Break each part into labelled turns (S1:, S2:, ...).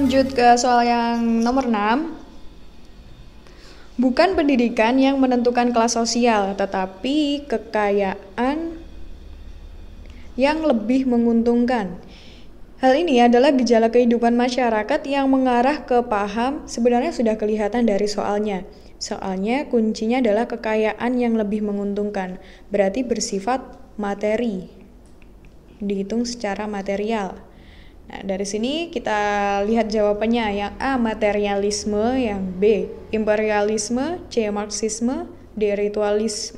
S1: lanjut ke soal yang nomor 6. Bukan pendidikan yang menentukan kelas sosial, tetapi kekayaan yang lebih menguntungkan. Hal ini adalah gejala kehidupan masyarakat yang mengarah ke paham, sebenarnya sudah kelihatan dari soalnya. Soalnya kuncinya adalah kekayaan yang lebih menguntungkan, berarti bersifat materi, dihitung secara material. Nah, dari sini kita lihat jawabannya. Yang A, materialisme. Yang B, imperialisme. C, marxisme. D, ritualisme.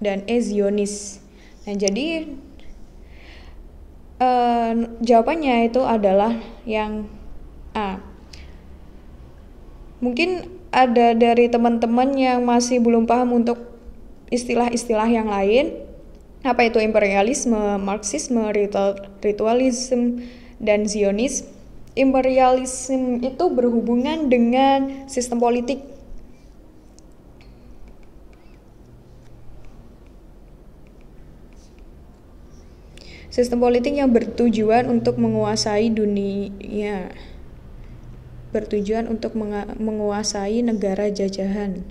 S1: Dan E, zionis. Nah, jadi jawabannya itu adalah yang A. Mungkin ada dari teman-teman yang masih belum paham untuk istilah-istilah yang lain. Apa itu imperialisme, marxisme, ritualisme, dan zionis? Imperialisme itu berhubungan dengan sistem politik. Sistem politik yang bertujuan untuk menguasai dunia, bertujuan untuk menguasai negara jajahan.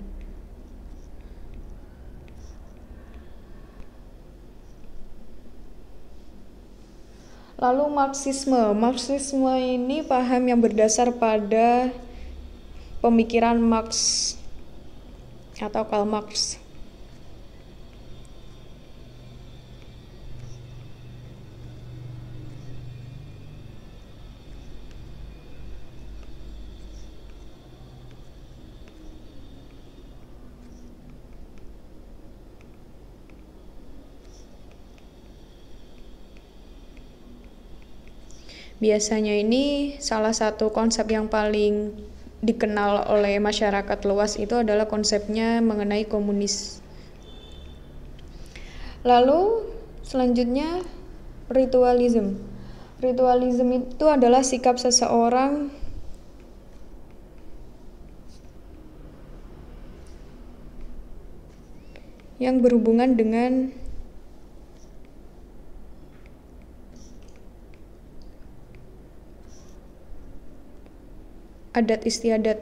S1: Lalu marxisme. Marxisme ini paham yang berdasar pada pemikiran Marx atau Karl Marx. Biasanya ini salah satu konsep yang paling dikenal oleh masyarakat luas itu adalah konsepnya mengenai komunis. Lalu selanjutnya ritualisme. Ritualisme itu adalah sikap seseorang yang berhubungan dengan adat istiadat.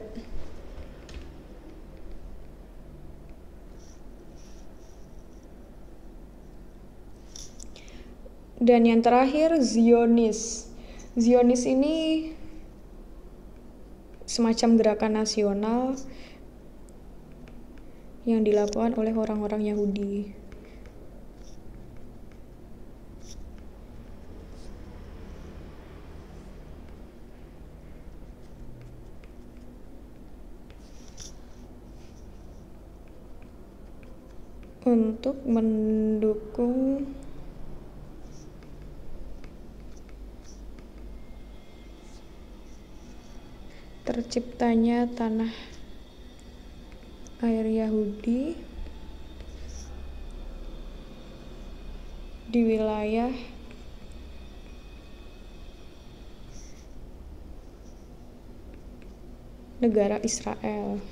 S1: Dan yang terakhir Zionis. Zionis ini semacam gerakan nasional yang dilakukan oleh orang-orang Yahudi. Untuk mendukung terciptanya tanah air Yahudi di wilayah negara Israel.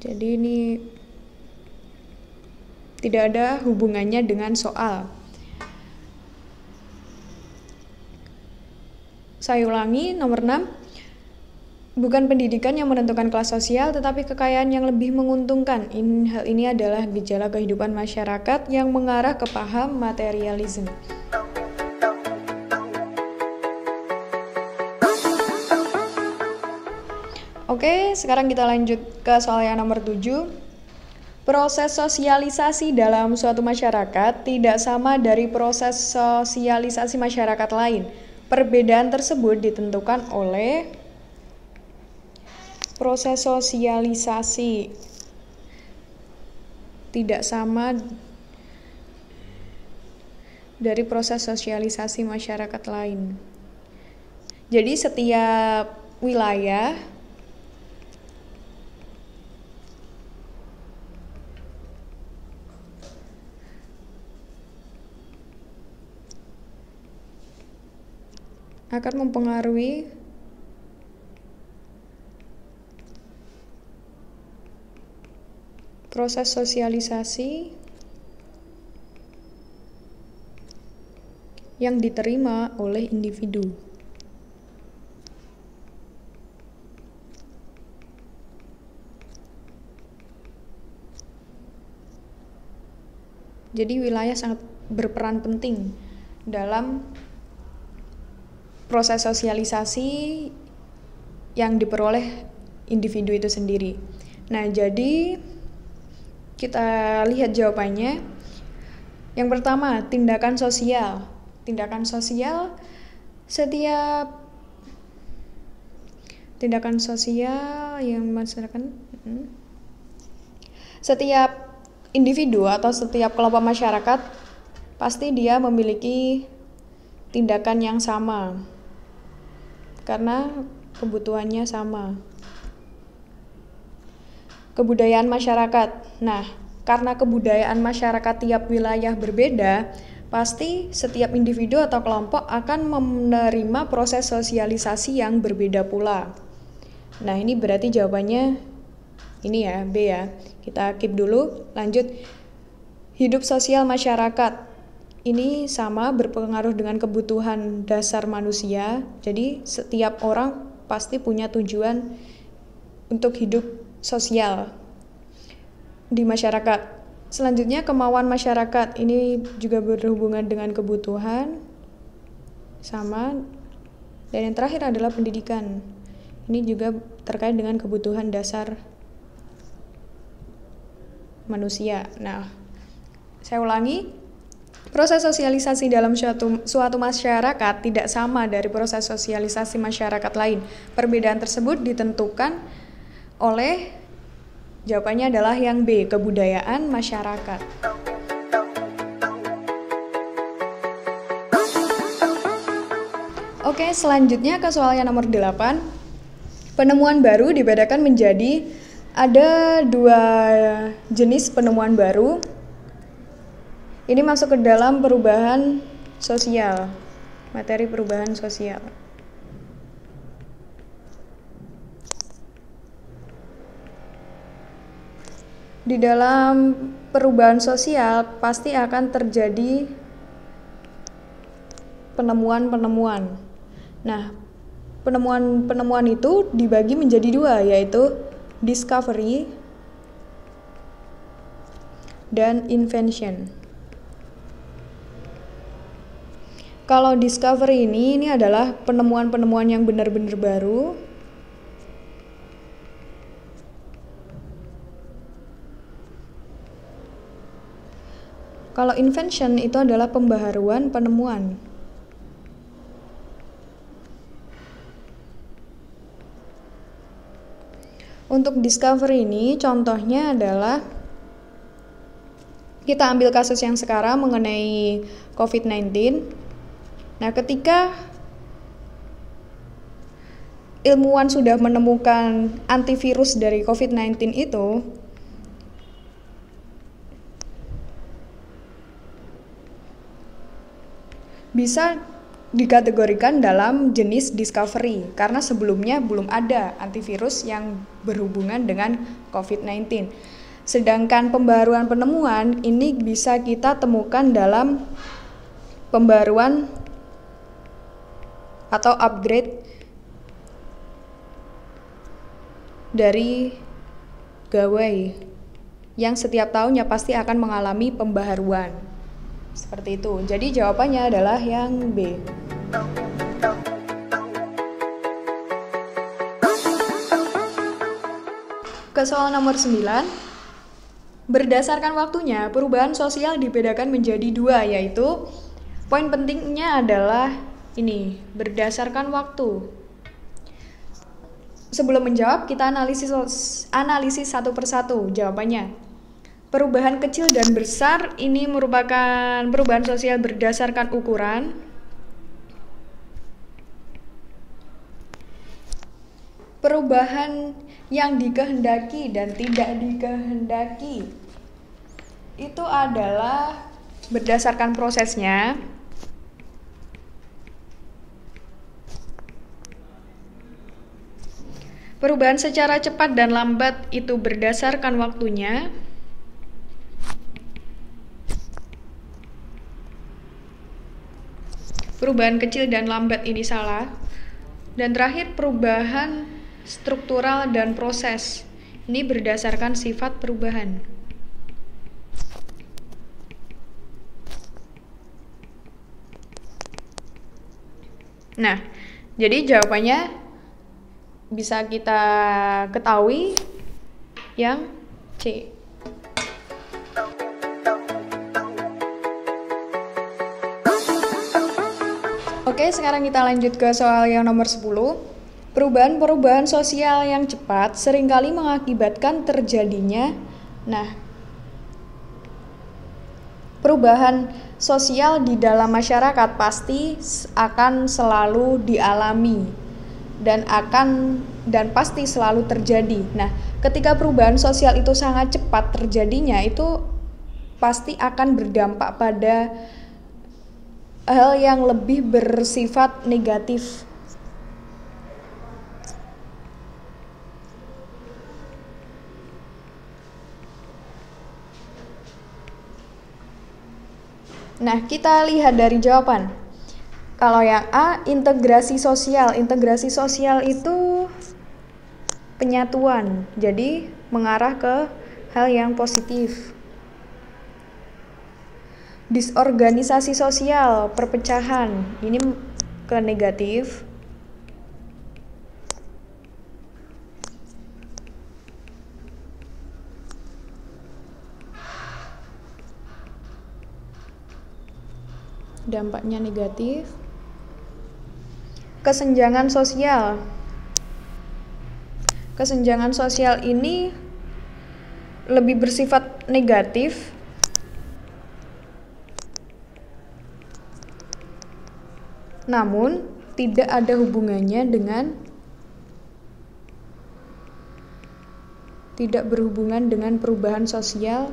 S1: Jadi ini tidak ada hubungannya dengan soal. Saya ulangi, nomor 6. Bukan pendidikan yang menentukan kelas sosial, tetapi kekayaan yang lebih menguntungkan. Hal ini adalah gejala kehidupan masyarakat yang mengarah ke paham materialisme. Oke, sekarang kita lanjut ke soal yang nomor 7. Proses sosialisasi dalam suatu masyarakat tidak sama dari proses sosialisasi masyarakat lain. Perbedaan tersebut ditentukan oleh proses sosialisasi tidak sama dari proses sosialisasi masyarakat lain. Jadi setiap wilayah akan mempengaruhi proses sosialisasi yang diterima oleh individu. Jadi wilayah sangat berperan penting dalam proses sosialisasi yang diperoleh individu itu sendiri. Nah, jadi kita lihat jawabannya. Yang pertama, tindakan sosial. Tindakan sosial yang masyarakat, setiap individu atau setiap kelompok masyarakat pasti dia memiliki tindakan yang sama karena kebutuhannya sama. Kebudayaan masyarakat. Nah, karena kebudayaan masyarakat tiap wilayah berbeda, pasti setiap individu atau kelompok akan menerima proses sosialisasi yang berbeda pula. Nah, ini berarti jawabannya ini ya, B ya. Kita keep dulu, lanjut. Hidup sosial masyarakat. Ini sama berpengaruh dengan kebutuhan dasar manusia. Jadi, setiap orang pasti punya tujuan untuk hidup sosial di masyarakat. Selanjutnya, kemauan masyarakat. Ini juga berhubungan dengan kebutuhan sama. Dan yang terakhir adalah pendidikan. Ini juga terkait dengan kebutuhan dasar manusia. Nah, saya ulangi. Proses sosialisasi dalam suatu masyarakat tidak sama dari proses sosialisasi masyarakat lain. Perbedaan tersebut ditentukan oleh, jawabannya adalah yang B, kebudayaan masyarakat. Oke, selanjutnya ke soal yang nomor 8. Penemuan baru dibedakan menjadi ada 2 jenis penemuan baru. Ini masuk ke dalam perubahan sosial, materi perubahan sosial. Di dalam perubahan sosial pasti akan terjadi penemuan-penemuan. Nah, penemuan-penemuan itu dibagi menjadi 2, yaitu discovery dan invention. Kalau discovery ini adalah penemuan-penemuan yang benar-benar baru. Kalau invention itu adalah pembaharuan penemuan. Untuk discovery ini contohnya adalah kita ambil kasus yang sekarang mengenai COVID-19. Nah, ketika ilmuwan sudah menemukan antivirus dari COVID-19 itu, bisa dikategorikan dalam jenis discovery karena sebelumnya belum ada antivirus yang berhubungan dengan COVID-19. Sedangkan pembaruan penemuan ini bisa kita temukan dalam pembaruan atau upgrade dari gawai yang setiap tahunnya pasti akan mengalami pembaharuan. Seperti itu. Jadi jawabannya adalah yang B. Ke soal nomor 9. Berdasarkan waktunya, perubahan sosial dibedakan menjadi 2, yaitu poin pentingnya adalah ini, berdasarkan waktu. Sebelum menjawab, kita analisis satu persatu jawabannya. Perubahan kecil dan besar ini merupakan perubahan sosial berdasarkan ukuran. Perubahan yang dikehendaki dan tidak dikehendaki itu adalah berdasarkan prosesnya. Perubahan secara cepat dan lambat itu berdasarkan waktunya. Perubahan kecil dan lambat ini salah. Dan terakhir, perubahan struktural dan proses. Ini berdasarkan sifat perubahan. Nah, jadi jawabannya bisa kita ketahui yang C. Oke, sekarang kita lanjut ke soal yang nomor 10. Perubahan-perubahan sosial yang cepat seringkali mengakibatkan terjadinya. Nah, perubahan sosial di dalam masyarakat pasti akan selalu dialami dan pasti selalu terjadi. Nah, ketika perubahan sosial itu sangat cepat terjadinya, itu pasti akan berdampak pada hal yang lebih bersifat negatif. Nah, kita lihat dari jawaban. Kalau yang A, integrasi sosial. Integrasi sosial itu penyatuan, jadi mengarah ke hal yang positif. Disorganisasi sosial, perpecahan, ini ke negatif. Dampaknya negatif. Kesenjangan sosial. Kesenjangan sosial ini lebih bersifat negatif. Namun tidak ada hubungannya tidak berhubungan dengan perubahan sosial.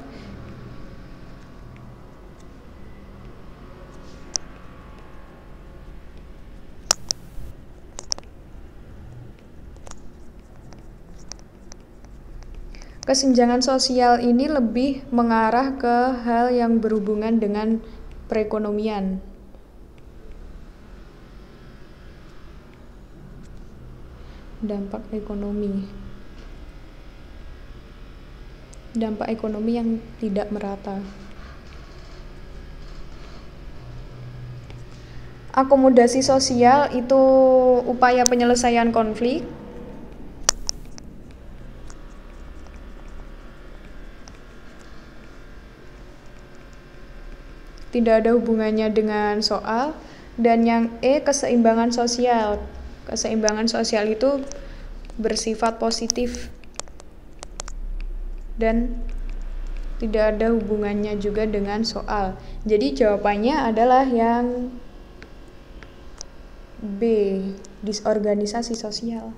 S1: Kesenjangan sosial ini lebih mengarah ke hal yang berhubungan dengan perekonomian. Dampak ekonomi. Dampak ekonomi yang tidak merata. Akomodasi sosial itu upaya penyelesaian konflik. Tidak ada hubungannya dengan soal. Dan yang E, keseimbangan sosial. Keseimbangan sosial itu bersifat positif dan tidak ada hubungannya juga dengan soal. Jadi jawabannya adalah yang B, disorganisasi sosial.